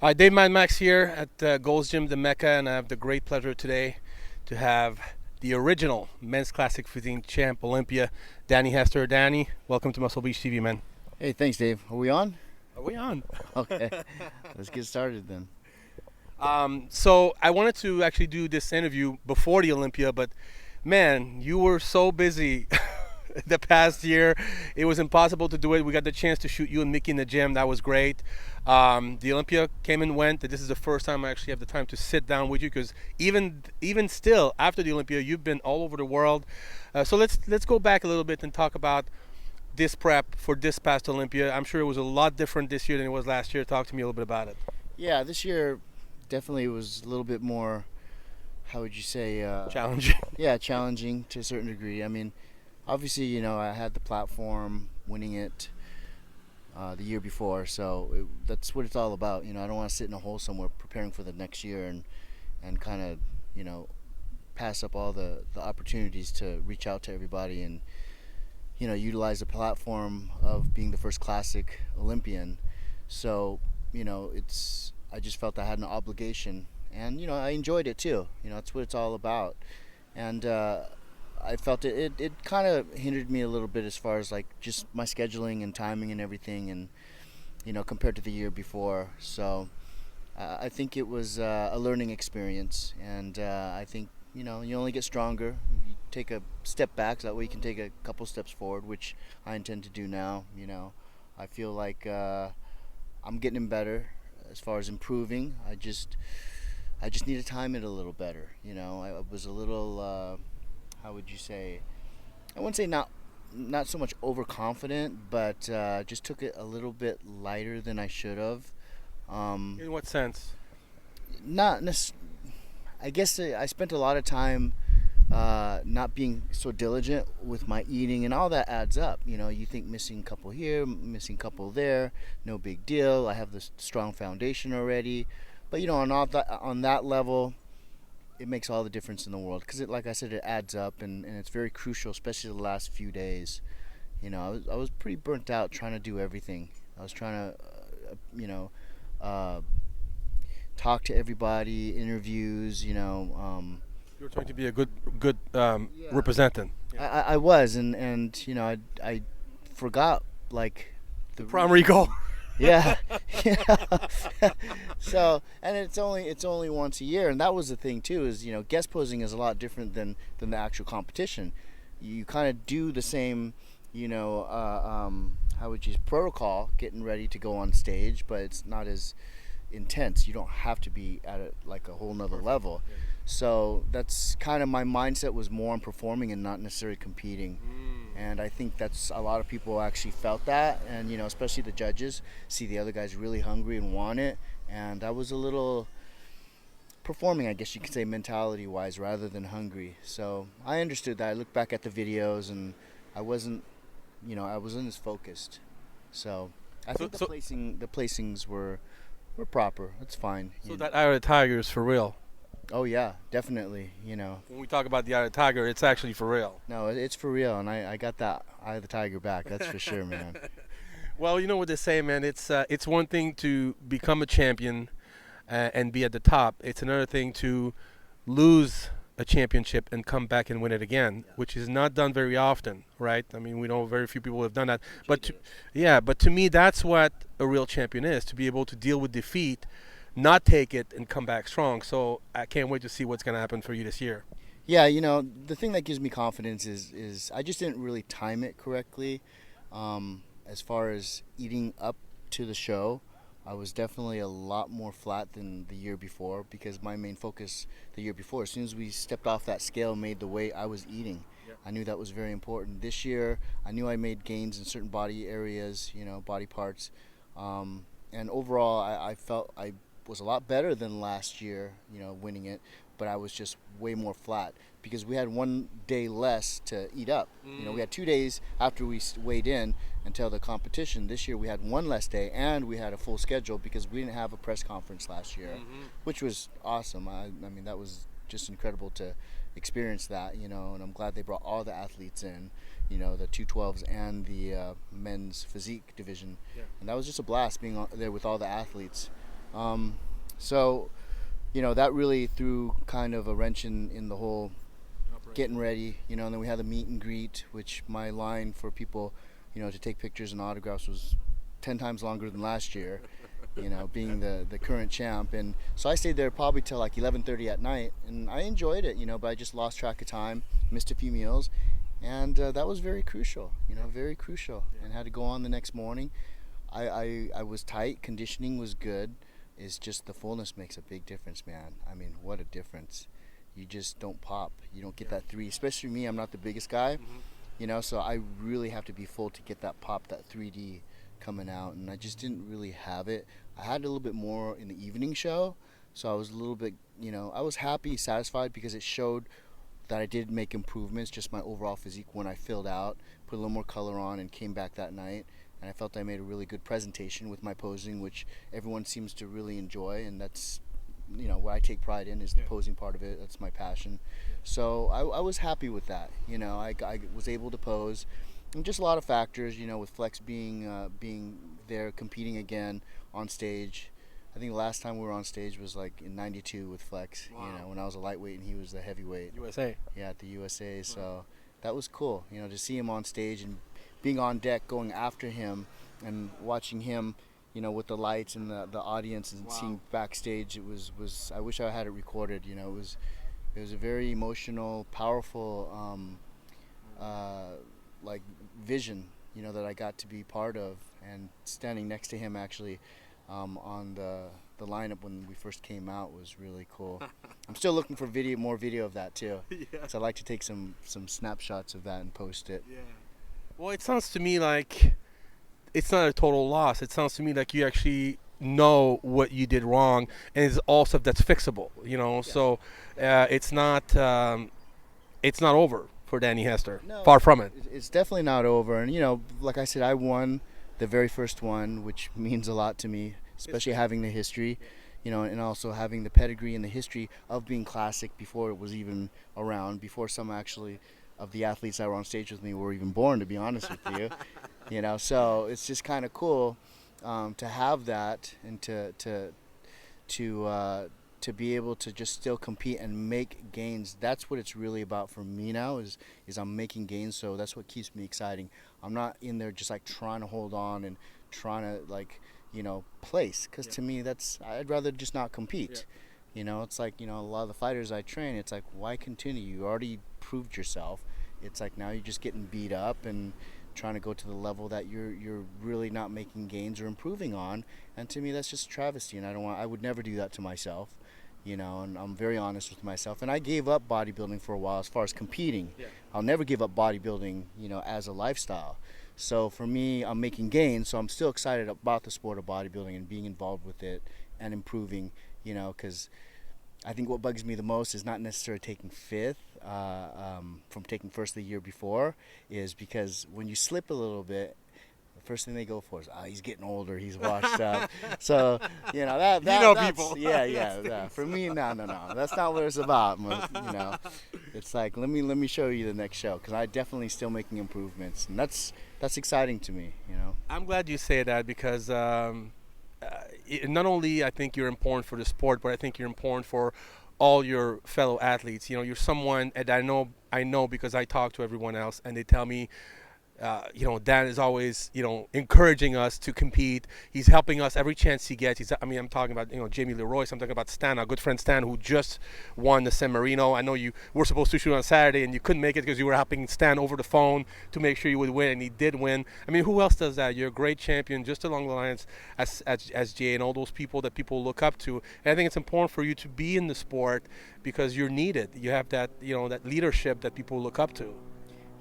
Hi, Dave Mad Max here at Gold's Gym, the Mecca, and I have the great pleasure today to have the original men's classic physique champ, Olympia, Danny Hester. Danny, welcome to Muscle Beach TV, man. Hey, thanks, Dave. Are we on? Are we on? Okay, let's get started then. So I wanted to actually do this interview before the Olympia, but man, you were so busy the past year. It was impossible to do it. We got the chance to shoot you and Mickey in the gym. That was great. The Olympia came and went. This is the first time I actually have the time to sit down with you because even still after the Olympia, you've been all over the world. So let's go back a little bit and talk about this prep for this past Olympia. I'm sure it was a lot different this year than it was last year. Talk to me a little bit about it. Yeah, this year definitely was a little bit more, how would you say? Challenging. Yeah, challenging to a certain degree. I mean, obviously, I had the platform winning it the year before, so that's what it's all about. I don't want to sit in a hole somewhere preparing for the next year and kind of, pass up all the opportunities to reach out to everybody and, utilize the platform of being the first classic Olympian. So, I just felt I had an obligation, and I enjoyed it too. That's what it's all about, and I felt it kind of hindered me a little bit as far as like just my scheduling and timing and everything, and compared to the year before. So I think it was a learning experience, and I think you only get stronger. You take a step back, so that way you can take a couple steps forward, which I intend to do now. I feel like I'm getting better as far as improving. I just need to time it a little better. I was a little how would you say? I wouldn't say not so much overconfident, but just took it a little bit lighter than I should have. In what sense? Not necessarily. I guess I spent a lot of time not being so diligent with my eating, and all that adds up. You think missing a couple here, missing a couple there, no big deal. I have this strong foundation already, but on that level, it makes all the difference in the world because, like I said, it adds up, and it's very crucial, especially the last few days. I was pretty burnt out trying to do everything. I was trying to, talk to everybody, interviews. You were trying to be a good Yeah. representant. I was, and I forgot like The primary goal. yeah, yeah. So, and it's only once a year, and that was the thing too. Is guest posing is a lot different than the actual competition. You kind of do the same, how would you protocol getting ready to go on stage, but it's not as intense. You don't have to be at like a whole nother level. Yeah. So that's kind of my mindset was more on performing and not necessarily competing. And I think that's a lot of people actually felt that, and especially the judges see the other guys really hungry and want it, and I was a little performing, I guess you could say, mentality wise rather than hungry. So I understood that. I looked back at the videos and I wasn't as focused. So I think the placings were proper. That's fine. So that Eye of the Tiger is for real. Oh yeah, definitely. When we talk about the Eye of the Tiger, it's actually for real. No, it's for real, and I got that Eye of the Tiger back. That's for sure, man. Well, you know what they say, man. It's one thing to become a champion and be at the top. It's another thing to lose a championship and come back and win it again, which is not done very often, right? I mean, we know very few people have done that. But to me, that's what a real champion is: to be able to deal with defeat, not take it, and come back strong. So I can't wait to see what's going to happen for you this year. Yeah, the thing that gives me confidence is I just didn't really time it correctly. As far as eating up to the show, I was definitely a lot more flat than the year before because my main focus the year before, as soon as we stepped off that scale, made the way I was eating. Yep. I knew that was very important. This year, I knew I made gains in certain body areas, body parts. And overall, I felt I was a lot better than last year, winning it, but I was just way more flat because we had one day less to eat up. We had 2 days after we weighed in until the competition. This year we had one less day and we had a full schedule because we didn't have a press conference last year, which was awesome. I mean, that was just incredible to experience that, and I'm glad they brought all the athletes in, the 212s and the men's physique division. Yeah. And that was just a blast being there with all the athletes. So, that really threw kind of a wrench in the whole getting ready, and then we had the meet and greet, which my line for people, to take pictures and autographs was 10 times longer than last year, being the current champ. And so I stayed there probably till like 11:30 at night, and I enjoyed it, but I just lost track of time, missed a few meals, and that was very crucial, very crucial, and had to go on the next morning. I was tight, conditioning was good. It's just the fullness makes a big difference, man. I mean, what a difference. You just don't pop. You don't get that three. Especially me, I'm not the biggest guy, so I really have to be full to get that pop, that 3D coming out, and I just didn't really have it. I had a little bit more in the evening show, so I was a little bit, I was happy, satisfied, because it showed that I did make improvements, just my overall physique when I filled out, put a little more color on, and came back that night. And I felt I made a really good presentation with my posing, which everyone seems to really enjoy, and that's, what I take pride in is the posing part of it. That's my passion. So I was happy with that. I was able to pose, and just a lot of factors. With Flex being there competing again on stage. I think the last time we were on stage was like in '92 with Flex. Wow. When I was a lightweight and he was the heavyweight. USA. Yeah, at the USA. So that was cool. To see him on stage and being on deck, going after him, and watching him, with the lights and the audience, and seeing backstage, it was. I wish I had it recorded. It was a very emotional, powerful, like vision, that I got to be part of, and standing next to him actually, on the lineup when we first came out was really cool. I'm still looking for more video of that too. Yeah. So I'd like to take some snapshots of that and post it. Yeah. Well, it sounds to me like it's not a total loss. It sounds to me like you actually know what you did wrong, and it's all stuff that's fixable. So it's not over for Danny Hester. No, Far from it. It's definitely not over. And like I said, I won the very first one, which means a lot to me, especially having the history, and also having the pedigree and the history of being classic before it was even around, before some actually of the athletes that were on stage with me were even born, to be honest with you. So it's just kind of cool to have that, and to be able to just still compete and make gains. That's what it's really about for me now, is I'm making gains. So that's what keeps me exciting. I'm not in there just like trying to hold on and trying to place, because to me I'd rather just not compete. It's like, a lot of the fighters I train, it's like, why continue? You already proved yourself. It's like now you're just getting beat up and trying to go to the level that you're really not making gains or improving on. And to me, that's just a travesty, and I would never do that to myself. And I'm very honest with myself. And I gave up bodybuilding for a while as far as competing. I'll never give up bodybuilding, as a lifestyle. So for me, I'm making gains, so I'm still excited about the sport of bodybuilding and being involved with it and improving, because I think what bugs me the most is not necessarily taking fifth from taking first the year before, is because when you slip a little bit, the first thing they go for is, he's getting older, he's washed up. So, that's, people. Yeah. For me, no. That's not what it's about. It's like, let me show you the next show, because I definitely still making improvements, and that's exciting to me. I'm glad you say that, because not only I think you're important for the sport, but I think you're important for all your fellow athletes. You're someone, and I know because I talk to everyone else, and they tell me, Dan is always, encouraging us to compete. He's helping us every chance he gets. I'm talking about, Jamie Leroy. I'm talking about Stan, our good friend Stan, who just won the San Marino. I know you were supposed to shoot on Saturday and you couldn't make it because you were helping Stan over the phone to make sure you would win, and he did win. Who else does that? You're a great champion, just along the lines as Jay and all those people that people look up to. And I think it's important for you to be in the sport because you're needed. You have that, that leadership that people look up to.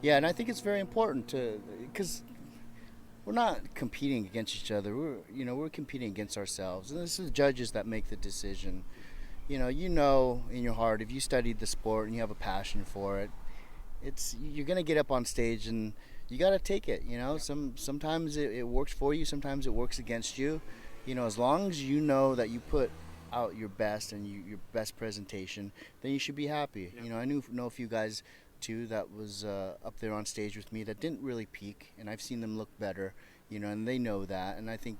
Yeah, and I think it's very important because we're not competing against each other. We're competing against ourselves, and this is the judges that make the decision. In your heart, if you studied the sport and you have a passion for it, you're gonna get up on stage and you gotta take it. Sometimes it works for you, sometimes it works against you. As long as you know that you put out your best and your best presentation, then you should be happy. I know a few guys too that was up there on stage with me that didn't really peak, and I've seen them look better, and they know that. And I think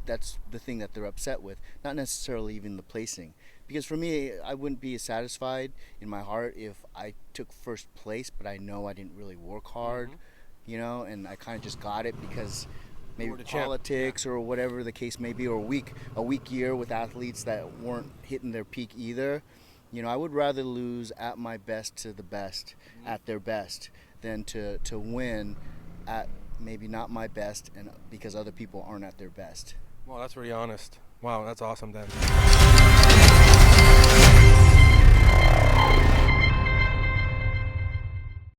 that's the thing that they're upset with, not necessarily even the placing. Because for me, I wouldn't be satisfied in my heart if I took first place, but I know I didn't really work hard, and I kind of just got it because maybe politics or whatever the case may be, or a weak year with athletes that weren't hitting their peak either. I would rather lose at my best to the best at their best than to win at maybe not my best and because other people aren't at their best. Well, that's really honest. Wow, that's awesome then.